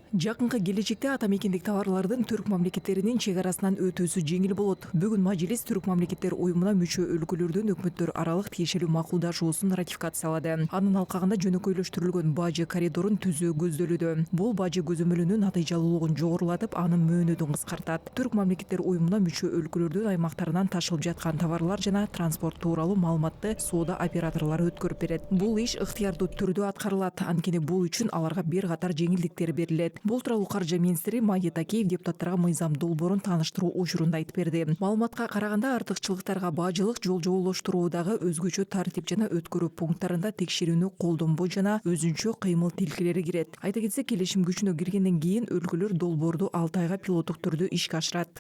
Жакынкы келечекте атамекендик товарлардын түрк мамлекеттеринин чек арасынан өтүүсү жеңил болот. Бүгүн Мажилис түрк мамлекеттер уюмуна мүчө өлкөлөрдүн өкмөттөр аралык тиешелүү макулдашуусун ратификациялады. Анын алкагында жөнөкөйлөштүрүлгөн бажы коридорун түзүү көздөлүүдө. Бул бажы көзөмөлүнүн натыйжалуулугун жогорулатып, анын мөөнөтүн кыскартат. Түрк мамлекеттер уюмуна мүчө өлкөлөрдүн аймактарынан ташылып жаткан товарлар жана транспорт тууралуу маалыматты соода операторлору өткөрүп берет. Бул иш ыктыярдуу түрдө аткарылат. Анткени бул үчүн аларга бир катар жеңилдиктер берилет. Бул тууралуу каржы министри Магит Такеев депутаттарга мыйзам долбоорун тааныштыруу учурунда айтып берди. Маалыматка караганда артыкчылыктарга бажылык жол жоболоштуруудагы өзгөчө тартип жана өткөрүү пункттарында текшерүүнү колдонбоо жана өзүнчө кыймыл тилкелери кирет. Айта кетсек, келишим күчүнө киргенден кийин өлкөлөр долбоорду 6 айга пилоттук түрдө ишке ашырат.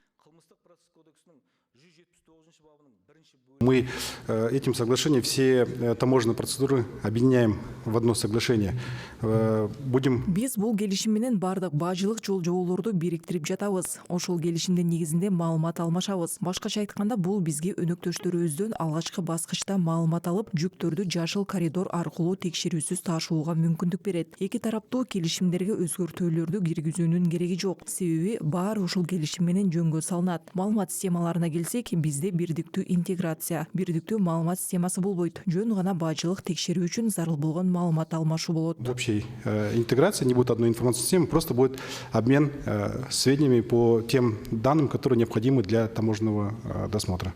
Мы этим соглашением все таможенные процедуры объединяем в одно соглашение. Биз бул келишим менен бардык бажылык жол жоболорду бириктирип жатабыз. Ошол келишимдин негизинде маалымат алмашабыз. Башкача айтканда, бул бизге өнөктөштөрүбүздөн алгачкы баскычта маалымат алып, жүктөрдү жашыл коридор аркылуу текшерүүсүз ташууга мүмкүндүк берет. Эки тараптуу келишимдерге өзгөртүүлөрдү киргизүүнүн кереги жок. Себеби баары ушул келишим менен жөнгө салынат. Маалымат системаларына келсек, бизде бирдиктүү интеграция, бирдиктүү маалымат системасы болбойт. Жөн гана бажылык текшерүү үчүн зарыл болгон маалымат алмашуу болот. В общей интеграции не будет одной информационной системы, просто будет обмен сведениями по тем данным, которые необходимы для таможенного досмотра.